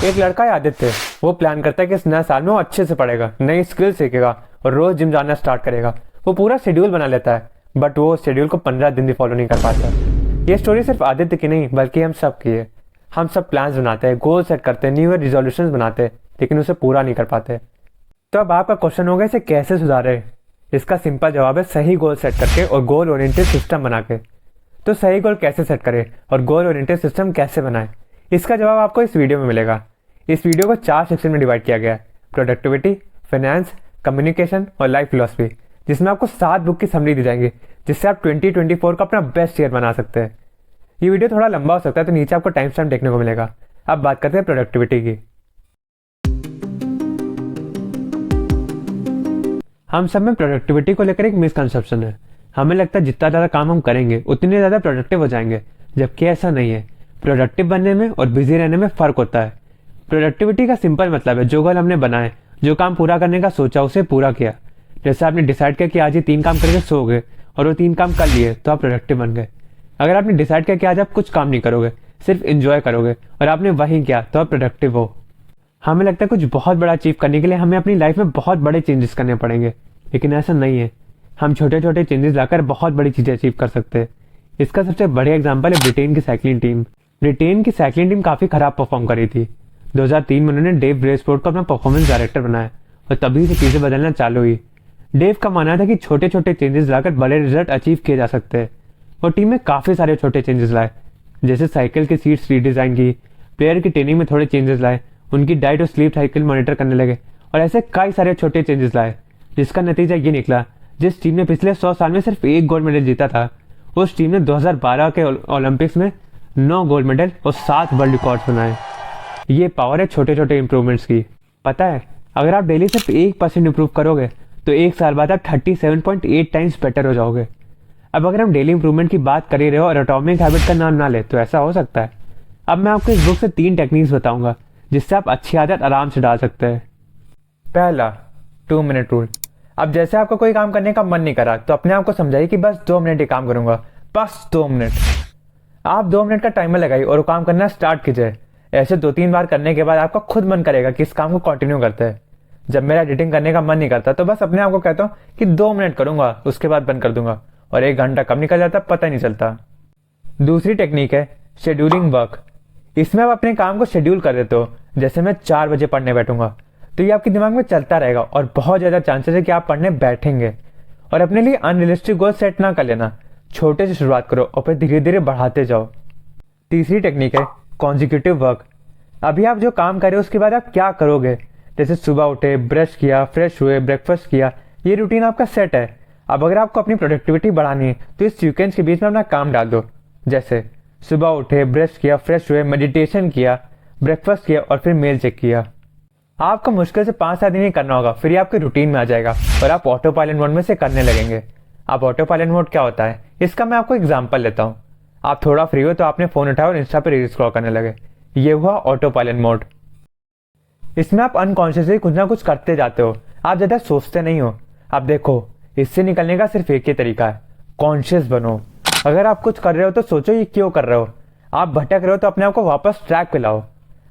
एक लड़का है आदित्य, वो प्लान करता है कि इस नए साल में वो अच्छे से पढ़ेगा, नई स्किल सीखेगा और रोज जिम जाना स्टार्ट करेगा। वो पूरा शेड्यूल बना लेता है, बट वो शेड्यूल को 15 दिन भी फॉलो नहीं कर पाता। ये स्टोरी सिर्फ आदित्य की नहीं बल्कि हम सब की है। हम सब प्लान्स बनाते हैं, गोल सेट करते हैं, न्यू ईयर रिजोल्यूशंस बनाते हैं, लेकिन उसे पूरा नहीं कर पाते। तो अब आपका क्वेश्चन होगा इसे कैसे सुधारे। इसका सिंपल जवाब है सही गोल सेट करके और गोल ओरिएंटेड सिस्टम बना के। तो सही गोल कैसे सेट करें और गोल ओरिएंटेड सिस्टम कैसे बनाएं, इसका जवाब आपको इस वीडियो में मिलेगा। इस वीडियो को 4 सेक्शन में डिवाइड किया गया है: प्रोडक्टिविटी, फाइनेंस, कम्युनिकेशन और लाइफ फिलॉसफी, जिसमें आपको 7 बुक की समरी दी जाएंगी जिससे आप 2024 का अपना बेस्ट ईयर बना सकते हैं। ये वीडियो थोड़ा लंबा हो सकता है तो नीचे आपको टाइम स्टैम्प देखने को मिलेगा। अब बात करते हैं प्रोडक्टिविटी की। हम सब में प्रोडक्टिविटी को लेकर एक मिसकंसेप्शन है। हमें लगता है जितना ज़्यादा काम हम करेंगे उतने ज़्यादा प्रोडक्टिव हो जाएंगे, जबकि ऐसा नहीं है। प्रोडक्टिव बनने में और बिजी रहने में फ़र्क होता है। प्रोडक्टिविटी का सिंपल मतलब है जो गोल हमने बनाए, जो काम पूरा करने का सोचा उसे पूरा किया। जैसे आपने डिसाइड किया कि आज ये 3 काम करके सो गए और वो 3 काम कर लिए तो आप प्रोडक्टिव बन गए। अगर आपने डिसाइड किया कि आज आप कुछ काम नहीं करोगे, सिर्फ इंजॉय करोगे और आपने वही किया तो आप प्रोडक्टिव हो। हमें लगता है कुछ बहुत बड़ा अचीव करने के लिए हमें अपनी लाइफ में बहुत बड़े चेंजेस करने पड़ेंगे, लेकिन ऐसा नहीं है। हम छोटे छोटे चेंजेस लाकर बहुत बड़ी चीज़ें अचीव कर सकते हैं। इसका सबसे बढ़िया एग्जाम्पल है ब्रिटेन की साइकिलिंग टीम। ब्रिटेन की साइकिलिंग टीम काफ़ी खराब परफॉर्म करी थी। 2003 में उन्होंने डेव ब्रेसफोर्ड को अपना परफॉर्मेंस डायरेक्टर बनाया और तभी से चीज़ें बदलना चालू हुई। डेव का मानना था कि छोटे छोटे चेंजेस लाकर बड़े रिजल्ट अचीव किए जा सकते हैं। और टीम में काफ़ी सारे छोटे चेंजेस लाए, जैसे साइकिल की सीट्स रीडिज़ाइन की, प्लेयर की ट्रेनिंग में थोड़े चेंजेस लाए, उनकी डाइट और स्लीप साइकिल मॉनिटर करने लगे और ऐसे कई सारे छोटे चेंजेस लाए, जिसका नतीजा ये निकला जिस टीम ने पिछले 100 साल में सिर्फ 1 गोल्ड मेडल जीता था, उस टीम ने 2012 के ओलंपिक्स में 9 गोल्ड मेडल और 7 वर्ल्ड रिकॉर्ड्स बनाए। ये पावर है छोटे छोटे इंप्रूवमेंट्स की। पता है, अगर आप डेली सिर्फ 1% इंप्रूव करोगे तो 1 साल बाद आप 37.8 टाइम्स बेटर हो जाओगे। अब अगर हम डेली इंप्रूवमेंट की बात कर ही रहे हो और एटॉमिक हैबिट का नाम ना ले तो ऐसा हो सकता है। अब मैं आपको इस बुक से 3 टेक्निक्स बताऊंगा जिससे आप अच्छी आदत आराम से डाल सकते हैं। पहला, 2 मिनट रूल। अब जैसे आपको कोई काम करने का मन नहीं करा तो अपने आप को समझाइए कि बस 2 मिनट ये काम करूंगा, बस 2 मिनट। आप 2 मिनट का टाइमर लगाइए और वो काम करना स्टार्ट कीजिए। ऐसे 2-3 बार करने के बाद आपका खुद मन करेगा कि इस काम को कंटिन्यू करते हैं। जब मेरा एडिटिंग करने का मन नहीं करता तो बस अपने आप को कहता हूँ कि 2 मिनट करूंगा, उसके बाद बंद कर दूंगा, और 1 घंटा कब निकल जाता पता नहीं चलता। दूसरी टेक्निक है शेड्यूलिंग वर्क। इसमें आप अपने काम को शेड्यूल कर देते हो। जैसे मैं 4 बजे पढ़ने बैठूंगा तो ये आपके दिमाग में चलता रहेगा और बहुत ज़्यादा चांसेस है कि आप पढ़ने बैठेंगे। और अपने लिए अनरियलिस्टिक गोल सेट ना कर लेना, छोटे से शुरुआत करो और फिर धीरे धीरे बढ़ाते जाओ। तीसरी टेक्निक है कॉन्जिक्यूटिव वर्क। अभी आप जो काम कर रहे हो उसके बाद आप क्या करोगे, जैसे सुबह उठे, ब्रश किया, फ्रेश हुए, ब्रेकफास्ट किया, ये रूटीन आपका सेट है। अब अगर आपको अपनी प्रोडक्टिविटी बढ़ानी है तो इस सीक्वेंस के बीच में अपना काम डाल दो, जैसे सुबह उठे, ब्रश किया, फ्रेश हुए, मेडिटेशन किया, ब्रेकफास्ट किया और फिर मेल चेक किया। आपको मुश्किल से 5-7 दिन ही करना होगा, फिर ये आपके रूटीन में आ जाएगा और आप ऑटो पायलट मोड में से करने लगेंगे। अब ऑटो पायलट मोड क्या होता है, इसका मैं आपको एग्जांपल लेता हूँ। आप थोड़ा फ्री हो तो आपने फोन उठाया और इंस्टा पे रील स्क्रॉल करने लगे, ये हुआ ऑटो पायलट मोड। इसमें आप अनकॉन्शियसली कुछ ना कुछ करते जाते हो, आप ज्यादा सोचते नहीं हो। अब देखो, इससे निकलने का सिर्फ एक ही तरीका है, कॉन्शियस बनो। अगर आप कुछ कर रहे हो तो सोचो ये क्यों कर रहे हो। आप भटक रहे हो तो अपने आप को वापस ट्रैक पे लाओ।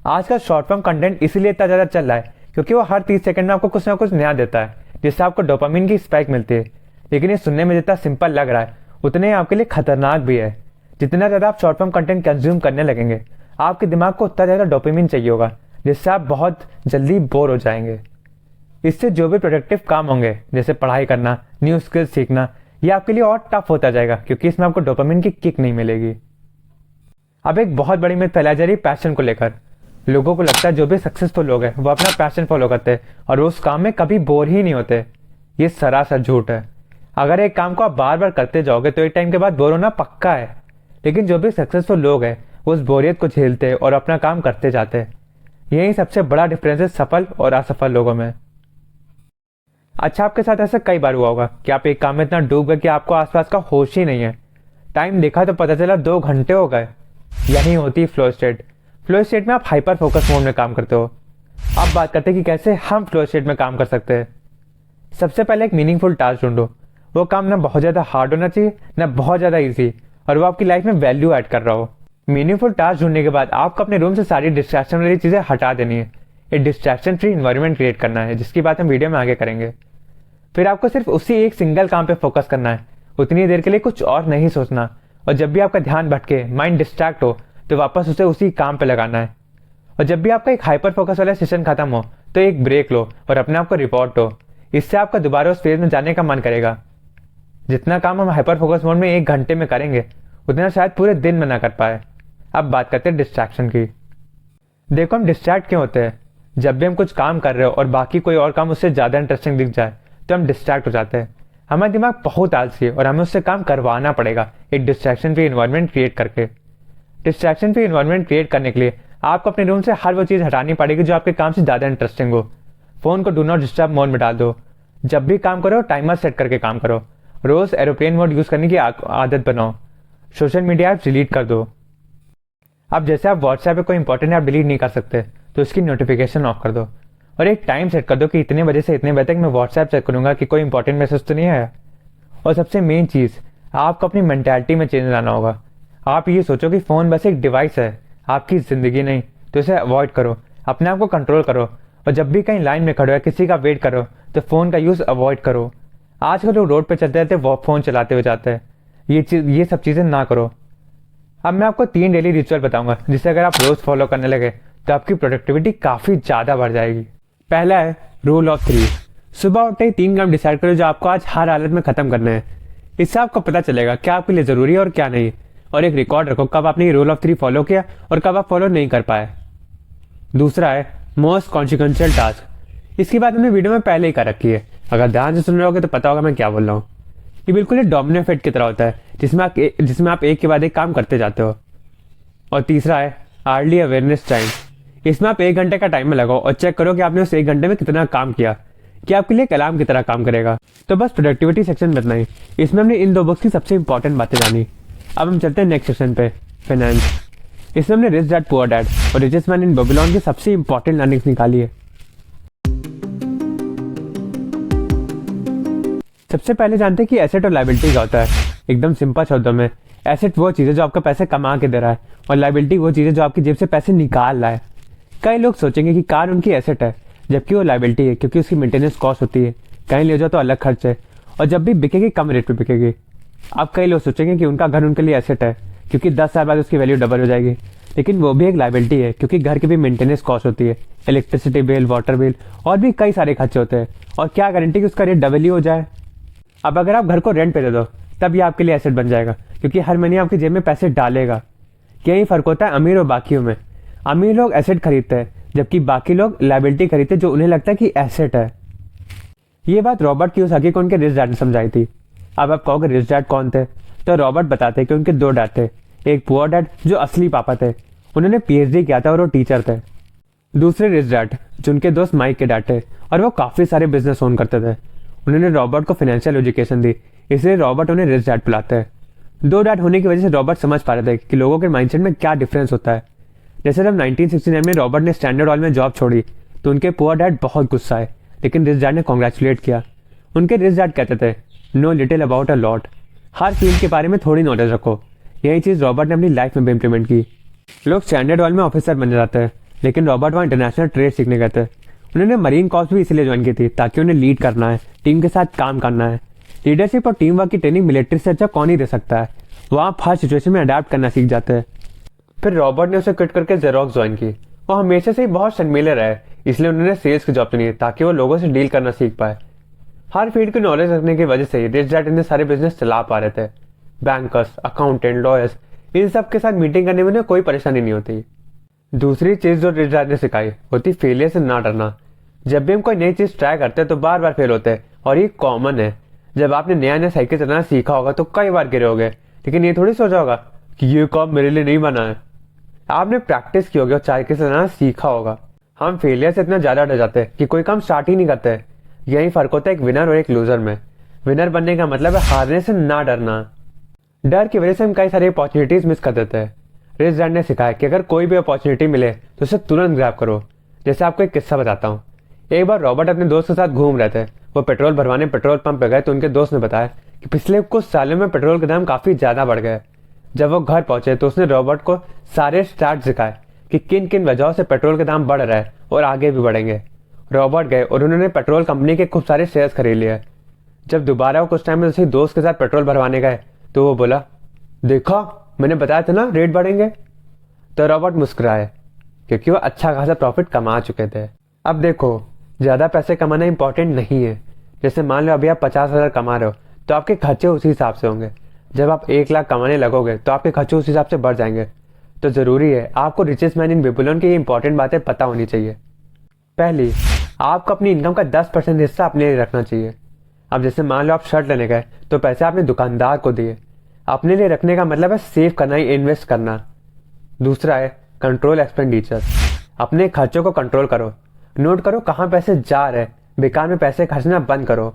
आजकल शॉर्ट फॉर्म कंटेंट इसीलिए इतना ज़्यादा चल रहा है क्योंकि वो हर 30 सेकंड में आपको कुछ ना कुछ नया देता है, जिससे आपको डोपामिन की स्पाइक मिलती है। लेकिन ये सुनने में जितना सिंपल लग रहा है उतने ही आपके लिए खतरनाक भी है। जितना ज़्यादा आप शॉर्ट फॉर्म कंटेंट कंज्यूम करने लगेंगे, आपके दिमाग को उतना ज़्यादा डोपामिन चाहिए होगा, जिससे आप बहुत जल्दी बोर हो जाएंगे। इससे जो भी प्रोडक्टिव काम होंगे, जैसे पढ़ाई करना, न्यू स्किल्स सीखना, ये आपके लिए और टफ होता जाएगा क्योंकि इसमें आपको डोपामिन की किक नहीं मिलेगी। अब एक बहुत बड़ी मिथ फैलाई जा रही है पैशन को लेकर। लोगों को लगता है जो भी सक्सेसफुल लोग हैं वो अपना पैशन फॉलो करते हैं और वो उस काम में कभी बोर ही नहीं होते। ये सरासर झूठ है। अगर एक काम को आप बार बार करते जाओगे तो एक टाइम के बाद बोर होना पक्का है। लेकिन जो भी सक्सेसफुल लोग हैं वो उस बोरियत को झेलते हैं और अपना काम करते जाते हैं। यही सबसे बड़ा डिफरेंस है सफल और असफल लोगों में। अच्छा, आपके साथ ऐसा कई बार हुआ होगा कि आप एक काम में इतना डूब गए कि आपको आसपास का होश ही नहीं है। टाइम देखा तो पता चला 2 घंटे हो गए। यही होती है फ्लो स्टेट। फ्लो स्टेट में आप हाइपर फोकस मोड में काम करते हो। अब बात करते हैं कि कैसे हम फ्लो स्टेट में काम कर सकते हैं। सबसे पहले एक मीनिंगफुल टास्क ढूंढो। वो काम ना बहुत ज़्यादा हार्ड होना चाहिए ना बहुत ज़्यादा ईजी, और वो आपकी लाइफ में वैल्यू ऐड कर रहा हो। मीनिंगफुल टास्क ढूंढने के बाद आपको अपने रूम से सारी डिस्ट्रैक्शन वाली चीज़ें हटा देनी है। एक डिस्ट्रैक्शन फ्री इन्वायरमेंट क्रिएट करना है, जिसकी बात हम वीडियो में आगे करेंगे। फिर आपको सिर्फ उसी एक सिंगल काम पे फोकस करना है, उतनी देर के लिए कुछ और नहीं सोचना। और जब भी आपका ध्यान भटके, माइंड डिस्ट्रैक्ट हो, तो वापस उसे उसी काम पे लगाना है। और जब भी आपका एक हाइपर फोकस वाला सेशन खत्म हो, तो एक ब्रेक लो और अपने आप को रिपोर्ट दो। इससे आपका दोबारा उस फेज में जाने का मन करेगा। जितना काम हम हाइपर फोकस मोड में 1 घंटे में करेंगे, उतना शायद पूरे दिन में ना कर पाए। अब बात करते हैं डिस्ट्रैक्शन की। देखो, हम डिस्ट्रैक्ट क्यों होते हैं? जब भी हम कुछ काम कर रहे हो और बाकी कोई और काम उससे ज़्यादा इंटरेस्टिंग दिख जाए, तो हम डिस्ट्रैक्ट हो जाते हैं। हमारा दिमाग बहुत आलसी है और हमें उससे काम करवाना पड़ेगा, एक डिस्ट्रैक्शन फ्री इन्वायरमेंट क्रिएट करके। डिस्ट्रैक्शन फ्री इन्वायरमेंट क्रिएट करने के लिए आपको अपने रूम से हर वो चीज़ हटानी पड़ेगी जो आपके काम से ज़्यादा इंटरेस्टिंग हो। फ़ोन को डू नॉट डिस्टर्ब मोड में डाल दो। जब भी काम करो, टाइमर सेट करके काम करो। रोज़ एरोप्लेन मोड यूज़ करने की आदत बनाओ। सोशल मीडिया ऐप डिलीट कर दो। अब जैसे आप व्हाट्सएप पे कोई इंपॉर्टेंट ऐप डिलीट नहीं कर सकते, तो उसकी नोटिफिकेशन ऑफ कर दो। और एक टाइम सेट कर दो कि इतने बजे से इतने बजे तक मैं व्हाट्सएप चेक करूंगा कि कोई इंपॉर्टेंट मैसेज तो नहीं आया। और सबसे मेन चीज़, आपको अपनी मेंटालिटी में चेंज लाना होगा। आप ये सोचो कि फ़ोन बस एक डिवाइस है, आपकी ज़िंदगी नहीं। तो इसे अवॉइड करो, अपने आप को कंट्रोल करो। और जब भी कहीं लाइन में खड़ो या किसी का वेट करो, तो फ़ोन का यूज़ अवॉइड करो। आजकल लोग रोड पे चलते रहते वो फ़ोन चलाते हुए जाते हैं। ये सब चीज़ें ना करो। अब मैं आपको 3 डेली रिचुअल बताऊंगा, जिसे अगर आप रोज़ फॉलो करने लगे तो आपकी प्रोडक्टिविटी काफ़ी ज़्यादा बढ़ जाएगी। पहला है रूल ऑफ 3। सुबह उठते ही 3 काम डिसाइड करो जो आपको आज हर हालत में ख़त्म करने हैं। इससे आपको पता चलेगा क्या आपके लिए ज़रूरी है और क्या नहीं। और एक रिकॉर्ड रखो कब आपने ये रूल ऑफ 3 फॉलो किया और कब आप फॉलो नहीं कर पाए। दूसरा है मोस्ट कॉन्सिक्वेंशियल टास्क। इसकी बात हमने वीडियो में पहले ही कर रखी है, अगर ध्यान से सुन रहे होगे तो पता होगा मैं क्या बोल रहा हूँ। ये बिल्कुल एक डोमिनो इफेक्ट की तरह होता है, जिसमें आप एक के बाद एक काम करते जाते हो। और तीसरा है अर्ली अवेयरनेस टाइम। इसमें आप 1 घंटे का टाइमर लगाओ और चेक करो कि आपने उस 1 घंटे में कितना काम किया, कि आपके लिए कलाम की तरह काम करेगा। तो बस प्रोडक्टिविटी सेक्शन में इतना ही। इसमें हमने इन 2 बुक्स की सबसे इंपॉर्टेंट बातें जानी। अब हम चलते हैं नेक्स्ट सेक्शन पे, फाइनेंस। इसमें हमने रिच डैड पुअर डैड और रिचेस्ट मैन इन बेबीलोन की सबसे इंपॉर्टेंट लर्निंग्स निकाली है। सबसे पहले जानते हैं कि एसेट और लायबिलिटी क्या होता है। एकदम सिंपल शब्दों में, एसेट वो चीज़ है जो आपका पैसे कमा के दे रहा है, और लायबिलिटी वो चीज़ है जो आपकी जेब से पैसे निकाल रहा है। कई लोग सोचेंगे कि कार उनकी एसेट है, जबकि वो लायबिलिटी है, क्योंकि उसकी मेंटेनेंस कॉस्ट होती है। कहीं ले जाओ तो अलग खर्च है, और जब भी बिकेगी कम रेट पे बिकेगी। अब कई लोग सोचेंगे कि उनका घर उनके लिए एसेट है, क्योंकि 10 साल बाद उसकी वैल्यू डबल हो जाएगी, लेकिन वो भी एक लायबिलिटी है, क्योंकि घर की भी मेंटेनेंस कॉस्ट होती है, इलेक्ट्रिसिटी बिल, वाटर बिल और भी कई सारे खर्चे होते हैं। और क्या गारंटी कि उसका रेट डबल ही हो जाए। अब अगर आप घर को रेंट पे दे दो, तब ये आपके लिए एसेट बन जाएगा, क्योंकि हर महीने आपकी जेब में पैसे डालेगा। यही फर्क होता है अमीर और बाकियों में। अमीर लोग एसेट खरीदते हैं, जबकि बाकी लोग लायबिलिटी खरीदते हैं, जो उन्हें लगता है कि एसेट है। ये बात रॉबर्ट कियोसाकी को उनके रिच डैड ने समझाई थी। अब आप कहोगे रिच डैड कौन थे, तो रॉबर्ट बताते हैं कि उनके 2 डैड थे। एक पुअर डैड जो असली पापा थे, उन्होंने PhD किया था और वो टीचर थे। दूसरे रिच डैड जो उनके दोस्त माइक के डैड थे, और वो काफ़ी सारे बिजनेस ओन करते थे। उन्होंने रॉबर्ट को फाइनेंशियल एजुकेशन दी, इसलिए रॉबर्ट उन्हें रिच डैड बुलाते हैं। 2 डैड होने की वजह से रॉबर्ट समझ पा रहे थे कि लोगों के माइंडसेट में क्या डिफरेंस होता है। जैसे जब 1969 में रॉबर्ट ने स्टैंडर्ड ऑयल में जॉब छोड़ी, तो उनके पुअर डैड बहुत गुस्सा आए, लेकिन रिच डैड ने कॉन्ग्रेचुलेट किया। उनके रिच डैड कहते थे, know little about a lot. Her field के बारे में थोड़ी नॉलेज रखो। यही चीज़ रॉबर्ट ने अपनी लाइफ में भी इम्प्लीमेंट की। लोग स्टैंडर्ड ऑयल में ऑफिसर बन जाते हैं, लेकिन रॉबर्ट वहाँ इंटरनेशनल ट्रेड सीखने गए थे। उन्होंने मरीन कॉर्प्स भी इसलिए ज्वाइन की थी, ताकि उन्हें लीड करना है, टीम के साथ काम करना है। लीडरशिप और टीम वर्क की ट्रेनिंग मिलिट्री से अच्छा कौन ही दे सकता है। वो आप हर सिचुएशन में अडेप्ट करना सीख जाते हैं। फिर रॉबर्ट ने उसे क्विट करके जेरोक्स ज्वाइन की। वो हमेशा से ही बहुत शर्मीले रहे, इसलिए उन्होंने सेल्स की जॉब चुनी, ताकि वो लोगों से डील करना सीख पाए। हर फील्ड की नॉलेज रखने की वजह से ही रिच डैड इतने सारे बिजनेस चला पा रहे थे। बैंकर्स, अकाउंटेंट, लॉयर्स, इन सब के साथ मीटिंग करने में उन्हें कोई परेशानी नहीं होती। दूसरी चीज़ जो रिच डैड ने सिखाई होती फेलियर से ना डरना। जब भी हम कोई नई चीज़ ट्राई करते हैं तो बार बार फेल होते हैं, और ये कॉमन है। जब आपने नया नया साइकिल चलाना सीखा होगा तो कई बार गिरे होगे, लेकिन ये थोड़ी सोचा होगा कि ये काम मेरे लिए नहीं बना है। आपने प्रैक्टिस की होगी और साइकिल चलाना सीखा होगा। हम फेलियर से इतना ज़्यादा डर जाते हैं कि कोई काम स्टार्ट ही नहीं करते। यही फर्क होता है एक विनर और एक लूजर में। विनर बनने का मतलब है हारने से ना डरना। डर की वजह से हम कई सारी अपॉर्चुनिटीज मिस कर देते हैं। रिच डैड ने सिखाया कि अगर कोई भी अपॉर्चुनिटी मिले तो उसे तुरंत ग्रैब करो। जैसे आपको एक किस्सा बताता हूँ। एक बार रॉबर्ट अपने दोस्त के साथ घूम रहे थे। वो पेट्रोल भरवाने पेट्रोल पंप पे गए तो उनके दोस्त ने बताया कि पिछले कुछ सालों में पेट्रोल के दाम काफ़ी ज़्यादा बढ़ गए। जब वो घर पहुंचे तो उसने रॉबर्ट को सारे स्टार्ट दिखाए कि किन किन वजहों से पेट्रोल के दाम बढ़ रहे हैं और आगे भी बढ़ेंगे। रॉबर्ट गए और उन्होंने पेट्रोल कंपनी के खूब सारे शेयर्स खरीद लिए। जब दोबारा वो कुछ टाइम में उसी दोस्त के साथ पेट्रोल भरवाने गए तो वो बोला, देखा मैंने बताया था ना रेट बढ़ेंगे। तो रॉबर्ट मुस्कुराए क्योंकि वो अच्छा खासा प्रॉफिट कमा चुके थे। अब देखो, ज़्यादा पैसे कमाना इंपॉर्टेंट नहीं है। जैसे मान लो अभी आप 50,000 कमा रहे हो तो आपके खर्चे उसी हिसाब से होंगे। जब आप 1 लाख कमाने लगोगे तो आपके खर्चे उस हिसाब से बढ़ जाएंगे। तो ज़रूरी है आपको रिचेस्ट मैन इन बेबीलोन की इंपॉर्टेंट बातें पता होनी चाहिए। पहली, आपको अपनी इनकम का 10% हिस्सा अपने लिए रखना चाहिए। अब जैसे मान लो आप शर्ट लेने गए तो पैसे आपने दुकानदार को दिए। अपने लिए रखने का मतलब है सेव करना, ही इन्वेस्ट करना। दूसरा है कंट्रोल एक्सपेंडिचर। अपने खर्चों को कंट्रोल करो, नोट करो कहाँ पैसे जा रहे, बेकार में पैसे खर्चना बंद करो।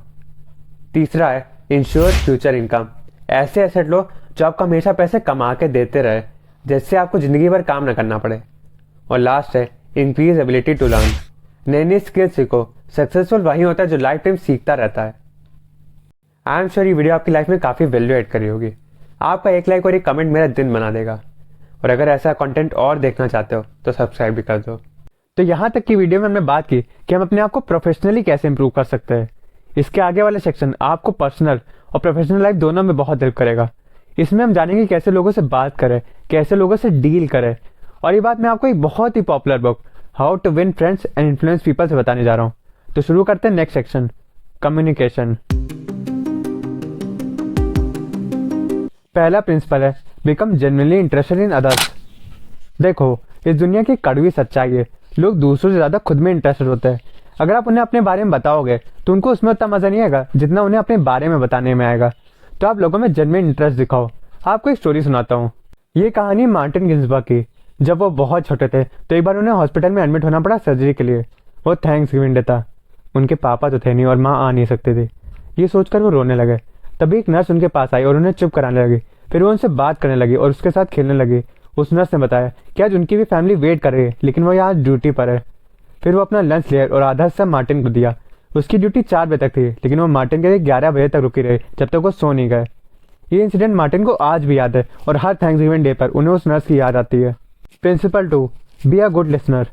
तीसरा है इंश्योर फ्यूचर इनकम। ऐसे एसेट लो जो आपको हमेशा पैसे कमा के देते रहे, जिससे आपको जिंदगी भर काम न करना पड़े। और लास्ट है इंक्रीज एबिलिटी टू लर्न। नई नई स्किल्स सीखो। सक्सेसफुल वही होता है जो लाइफ टाइम सीखता रहता है। आई एम श्योर ये वीडियो आपकी लाइफ में काफ़ी वैल्यू एड करी होगी। आपका एक लाइक और एक कमेंट मेरा दिन बना देगा। और अगर ऐसा कंटेंट और देखना चाहते हो तो सब्सक्राइब भी कर दो। तो यहाँ तक की वीडियो में हमने बात की कि हम अपने आप को प्रोफेशनली कैसे इंप्रूव कर सकते हैं। इसके आगे वाले सेक्शन आपको पर्सनल और प्रोफेशनल लाइफ दोनों में बहुत हेल्प करेगा। इसमें हम जानेंगे कैसे लोगों से बात करें, कैसे लोगों से डील करें। और ये बात मैं आपको एक बहुत ही popular book How to Win Friends and Influence People से बताने जा रहा हूँ। तो शुरू करते हैं नेक्स्ट सेक्शन, कम्युनिकेशन। पहला प्रिंसिपल है become genuinely interested in others. देखो, इस दुनिया की कड़वी सच्चाई है, लोग दूसरों से ज्यादा खुद में इंटरेस्टेड होते हैं। अगर आप उन्हें अपने बारे में बताओगे तो उनको उसमें उतना मजा नहीं आएगा जितना उन्हें अपने बारे में बताने में आएगा। तो आप लोगों में जेन्युइन इंटरेस्ट दिखाओ। आपको एक स्टोरी सुनाता हूँ। ये कहानी मार्टिन गिन्सबर्ग की। जब वो बहुत छोटे थे तो एक बार उन्हें हॉस्पिटल में एडमिट होना पड़ा सर्जरी के लिए। वो थैंक्स गिविंग डे था। उनके पापा तो थे नहीं और माँ आ नहीं सकते थे। ये सोचकर वो रोने लगे। तभी एक नर्स उनके पास आई और उन्हें चुप कराने लगी। फिर वो उनसे बात करने लगी और उसके साथ खेलने लगी। उस नर्स ने बताया कि आज उनकी भी फैमिली वेट कर रही है लेकिन वो यहाँ ड्यूटी पर है। फिर वो अपना लंच लिया और आधा हिस्सा मार्टिन को दिया। उसकी ड्यूटी 4 बजे तक थी लेकिन वो मार्टिन के लिए 11 बजे तक रुकी रही जब तक वो सो नहीं गए। ये इंसिडेंट मार्टिन को आज भी याद है और हर थैंक्सगिविंग डे पर उन्हें उस नर्स की याद आती है। Principle 2, be a good listener,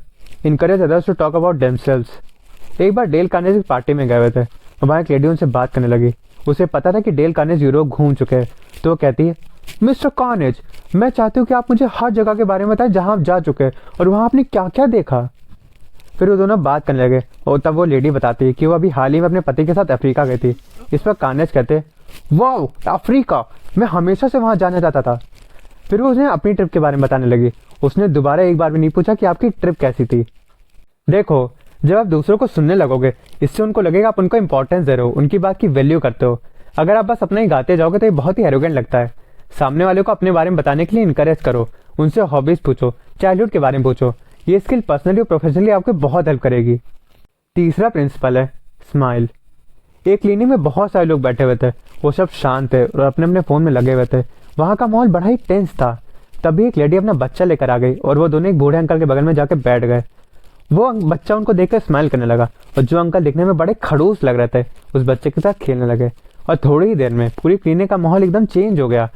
encourage others to talk about themselves. एक बार डेल कार्नेगी पार्टी में गए हुए थे और वहाँ एक लेडी उनसे बात करने लगी। उसे पता था कि डेल कार्नेगी यूरोप घूम चुके हैं। तो वो कहती है, मिस्टर कार्नेज, मैं चाहती हूँ कि आप मुझे हर जगह के बारे में बताएं जहाँ आप जा चुके हैं और वहाँ आपने क्या क्या देखा। फिर वो दोनों बात करने लगे और तब वो लेडी बताती है कि वो अभी हाल ही में अपने पति के साथ अफ्रीका गई थी। इस पर कार्नेज कहते, वाओ अफ्रीका, मैं हमेशा से वहाँ जाना चाहता था। फिर वो उसने अपनी ट्रिप के बारे में बताने लगी। उसने दोबारा एक बार भी नहीं पूछा कि आपकी ट्रिप कैसी थी। देखो, जब आप दूसरों को सुनने लगोगे इससे उनको लगेगा आप उनको इंपॉर्टेंस दे रहे हो, उनकी बात की वैल्यू करते हो। अगर आप बस अपना ही गाते जाओगे तो ये बहुत ही एरोगेंट लगता है। सामने वाले को अपने बारे में बताने के लिए इनकरेज करो। उनसे हॉबीज पूछो, चाइल्डहुड के बारे में पूछो। ये स्किल पर्सनली और प्रोफेशनली आपको बहुत हेल्प करेगी। तीसरा प्रिंसिपल है स्माइल। एक क्लिनिक में बहुत सारे लोग बैठे हुए थे। वो सब शांत थे और अपने अपने फोन में लगे हुए थे। वहाँ का माहौल बड़ा ही टेंस था। तभी एक लेडी अपना बच्चा लेकर आ गई और वो दोनों एक बूढ़े अंकल के बगल में जाकर बैठ गए। वो बच्चा उनको देखकर स्माइल करने लगा और जो अंकल दिखने में बड़े खड़ूस लग रहे थे उस बच्चे के साथ खेलने लगे। और थोड़ी ही देर में पूरी क्लिनिक का माहौल एकदम चेंज हो गया।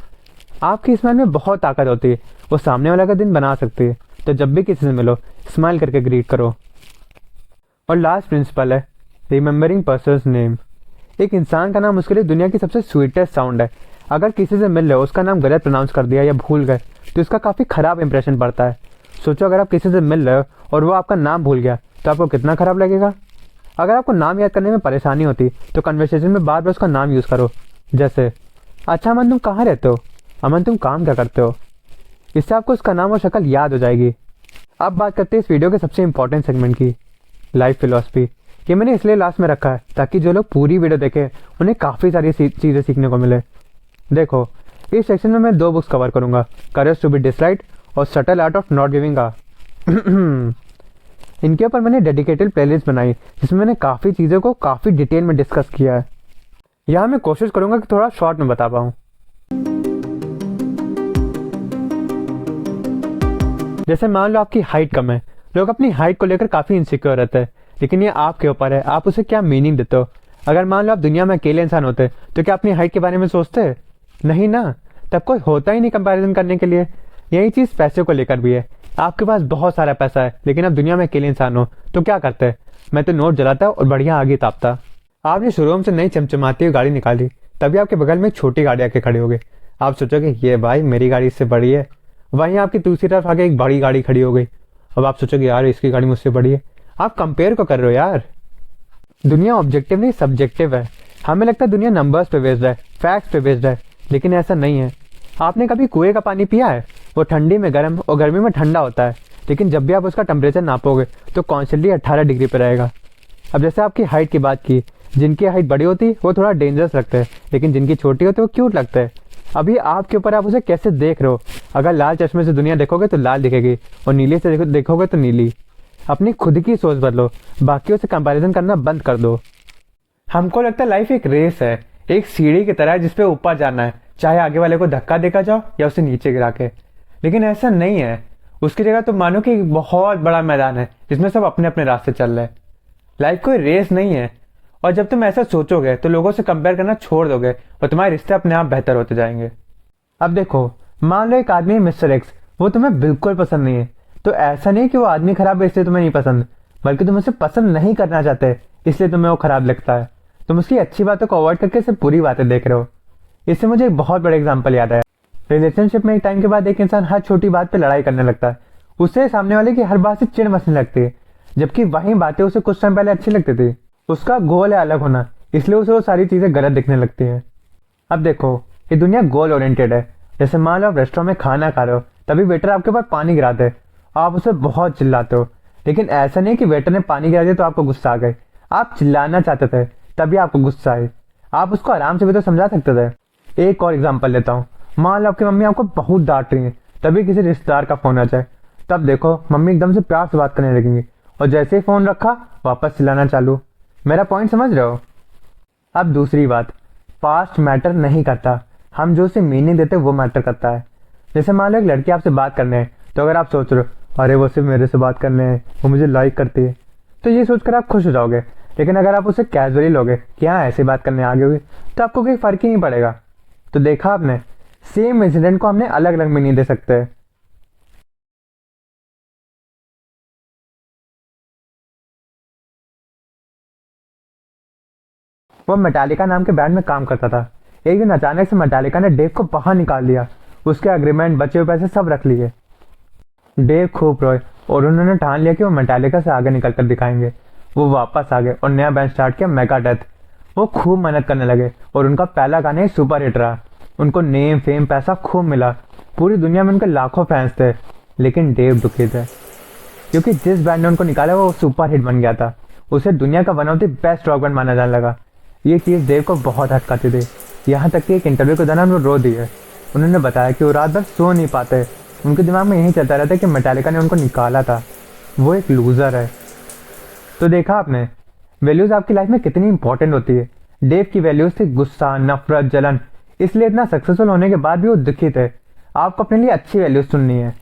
आपकी स्माइल में बहुत ताकत होती है, वो सामने वाला का दिन बना सकती है। तो जब भी किसी से मिलो स्माइल करके ग्रीट करो। और लास्ट प्रिंसिपल है रिमेम्बरिंग पर्सन्स नेम। एक इंसान का नाम उसके लिए दुनिया की सबसे स्वीटेस्ट साउंड है। अगर किसी से मिल रहे हो उसका नाम गलत प्रोनाउंस कर दिया या भूल गए तो इसका काफ़ी खराब इंप्रेशन पड़ता है। सोचो, अगर आप किसी से मिल रहे हो और वो आपका नाम भूल गया तो आपको कितना खराब लगेगा। अगर आपको नाम याद करने में परेशानी होती तो कन्वर्सेशन में बार बार उसका नाम यूज़ करो। जैसे, अच्छा अमन तुम कहाँ रहते हो, अमन तुम काम क्या करते हो। इससे आपको उसका नाम और शक्ल याद हो जाएगी। अब बात करते हैं इस वीडियो के सबसे इंपॉर्टेंट सेगमेंट की, लाइफ फिलॉसफी। ये मैंने इसलिए लास्ट में रखा है ताकि जो लोग पूरी वीडियो देखें उन्हें काफ़ी सारी चीज़ें सीखने को मिले। देखो, इस सेक्शन में मैं 2 बुक्स कवर करूँगा, करेज टू बी डिसलाइक्ड और subtle art of not giving a. इनके ऊपर मैंने डेडिकेटेड प्लेलिस्ट बनाई जिसमें मैंने काफ़ी चीज़ों को काफ़ी डिटेल में डिस्कस किया है। यहाँ मैं कोशिश करूँगा कि थोड़ा शॉर्ट में बता पाऊँ। जैसे मान लो आपकी हाइट कम है, लोग अपनी हाइट को लेकर काफ़ी इनसिक्योर रहते हैं, लेकिन ये आपके ऊपर है आप उसे क्या मीनिंग देते हो। अगर मान लो आप दुनिया में अकेले इंसान होते तो क्या अपनी हाइट के बारे में सोचते? नहीं ना। तब कोई होता ही नहीं कंपैरिजन करने के लिए। यही चीज़ पैसे को लेकर भी है। आपके पास बहुत सारा पैसा है लेकिन अब दुनिया में अकेले इंसान हो तो क्या करते हैं? मैं तो नोट जलाता और बढ़िया आगे तापता। आपने शोरूम से नई चमचमाती हुई गाड़ी निकाली, तभी आपके बगल में एक छोटी गाड़ी आके खड़ी हो गई। आप सोचोगे ये भाई मेरी गाड़ी इससे बड़ी है। वहीं आपकी दूसरी तरफ आके एक बड़ी गाड़ी खड़ी हो गई। अब आप सोचोगे यार इसकी गाड़ी मुझसे बड़ी है। आप कंपेयर को कर रहे हो यार। दुनिया ऑब्जेक्टिव नहीं सब्जेक्टिव है। हमें लगता है दुनिया नंबर्स पे बेस्ड है, फैक्ट्स पे बेस्ड है, लेकिन ऐसा नहीं है। आपने कभी कुएं का पानी पिया है? वो ठंडी में गर्म और गर्मी में ठंडा होता है, लेकिन जब भी आप उसका टेम्परेचर नापोगे तो कॉन्स्टेंटली 18 डिग्री पर रहेगा। अब जैसे आपकी हाइट की बात की, जिनकी हाइट बड़ी होती वो थोड़ा डेंजरस लगता है, लेकिन जिनकी छोटी होती है वो क्यूट लगता है। अभी आपके ऊपर आप उसे कैसे देख रहे हो। अगर लाल चश्मे से दुनिया देखोगे तो लाल दिखेगी और नीले से देखोगे तो नीली। अपनी खुद की सोच बदलो, बाकियों से कंपैरिजन करना बंद कर दो। हमको लगता है लाइफ एक रेस है, एक सीढ़ी की तरह जिसपे ऊपर जाना है, चाहे आगे वाले को धक्का देकर जाओ या उसे नीचे गिरा के। लेकिन ऐसा नहीं है। उसकी जगह तुम मानो कि एक बहुत बड़ा मैदान है जिसमें सब अपने अपने रास्ते चल रहे हैं। लाइफ कोई रेस नहीं है। और जब तुम ऐसा सोचोगे तो लोगों से कंपेयर करना छोड़ दोगे और तुम्हारे रिश्ते अपने आप बेहतर होते जाएंगे। अब देखो, मान लो एक आदमी है मिस्टर एक्स, वो तुम्हें बिल्कुल पसंद नहीं है। तो ऐसा नहीं कि वो आदमी खराब है इसलिए तुम्हें नहीं पसंद, बल्कि तुम उसे पसंद नहीं करना चाहते इसलिए तुम्हें वो खराब लगता है। तुम उसकी अच्छी बातों को अवॉइड करके सिर्फ बुरी बातें देख रहे हो। इससे मुझे एक बहुत बड़ा एग्जाम्पल याद आया। रिलेशनशिप में एक टाइम के बाद एक इंसान हर छोटी बात पे लड़ाई करने लगता है। उससे सामने वाले की हर बात से चिढ़ मचने लगती है, जबकि वही बातें उसे कुछ टाइम पहले अच्छी लगती थी। उसका गोल है अलग होना, इसलिए उसे वो सारी चीजें गलत दिखने लगती हैं। अब देखो, ये दुनिया गोल ओरिएंटेड है। जैसे मान लो आप रेस्टोरेंट में खाना खा रहे हो, तभी वेटर आपके ऊपर पानी गिरा दे, आप उसे बहुत चिल्लाते हो। लेकिन ऐसा नहीं कि वेटर ने पानी गिरा दिया तो आपको गुस्सा आ गई। आप चिल्लाना चाहते थे तभी आपको गुस्सा आई। आप उसको आराम से भी तो समझा सकते थे। एक और एग्जांपल लेता हूँ। मान लो आपकी मम्मी आपको बहुत डांट रही है, तभी किसी रिश्तेदार का फोन आ जाए, तब देखो मम्मी एकदम से प्यार से बात करने लगेंगी और जैसे ही फोन रखा वापस चिल्लाना चालू। मेरा पॉइंट समझ रहे हो? अब दूसरी बात, पास्ट मैटर नहीं करता, हम जो उसे मीनिंग देते वो मैटर करता है। जैसे मान लो एक लड़की आपसे बात करने है, तो अगर आप सोच रहे हो अरे वो सिर्फ मेरे से बात करने हैं, वो मुझे लाइक करती है, तो ये सोचकर आप खुश हो जाओगे। लेकिन अगर आप उसे कैजुअली लोगे कि हाँ ऐसी बात करने आगे हुई, तो आपको कोई फर्क ही नहीं पड़ेगा। तो देखा आपने, सेम इंसिडेंट को हमने अलग अलग मीनिंग दे सकते हैं। वो मेटालिका नाम के बैंड में काम करता था। एक दिन अचानक से मेटालिका ने डेव को बाहर निकाल दिया। उसके एग्रीमेंट, बचे हुए पैसे सब रख लिए। डेव खूब रोए और उन्होंने ठान लिया कि वो मेटालिका से आगे निकल कर दिखाएंगे। वो वापस आ गए और नया बैंड स्टार्ट किया, मेगाडेथ। वो खूब मेहनत करने लगे और उनका पहला गाना एक सुपर हिट रहा। उनको नेम, फेम, पैसा खूब मिला। पूरी दुनिया में उनके लाखों फैंस थे। लेकिन डेव दुखी थे, क्योंकि जिस बैंड ने उनको निकाला वो सुपर हिट बन गया था। उसे दुनिया का one of the best rock band माना जाने लगा। ये चीज़ देव को बहुत हटकाती थी। यहाँ तक कि एक इंटरव्यू के दौरान वो रो दिए। उन्होंने बताया कि वो रात भर सो नहीं पाते। उनके दिमाग में यही चलता रहता कि मेटालिका ने उनको निकाला था, वो एक लूजर है। तो देखा आपने, वैल्यूज आपकी लाइफ में कितनी इंपॉर्टेंट होती है। डेव की वैल्यूज थी गुस्सा, नफरत, जलन। इसलिए इतना सक्सेसफुल होने के बाद भी वो दुखी थे। आपको अपने लिए अच्छी वैल्यूज चुननी है।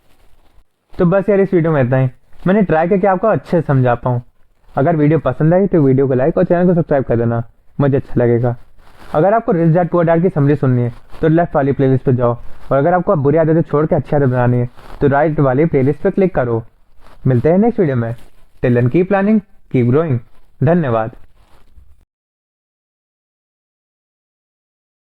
तो बस यार, इस वीडियो में इतना ही। मैंने ट्राई किया कि आपको अच्छे से समझा पाऊँ। अगर वीडियो पसंद आई तो वीडियो को लाइक और चैनल को सब्सक्राइब कर देना, मुझे अच्छा लगेगा। अगर आपको रिच डैड पुअर डैड की समरी सुननी है तो लेफ्ट वाली प्लेलिस्ट पे जाओ, और अगर आपको बुरी आदतें छोड़ के अच्छी आदत बनानी है तो राइट वाली प्लेलिस्ट पे क्लिक करो। मिलते हैं नेक्स्ट वीडियो में। Till then keep planning, keep growing. धन्यवाद।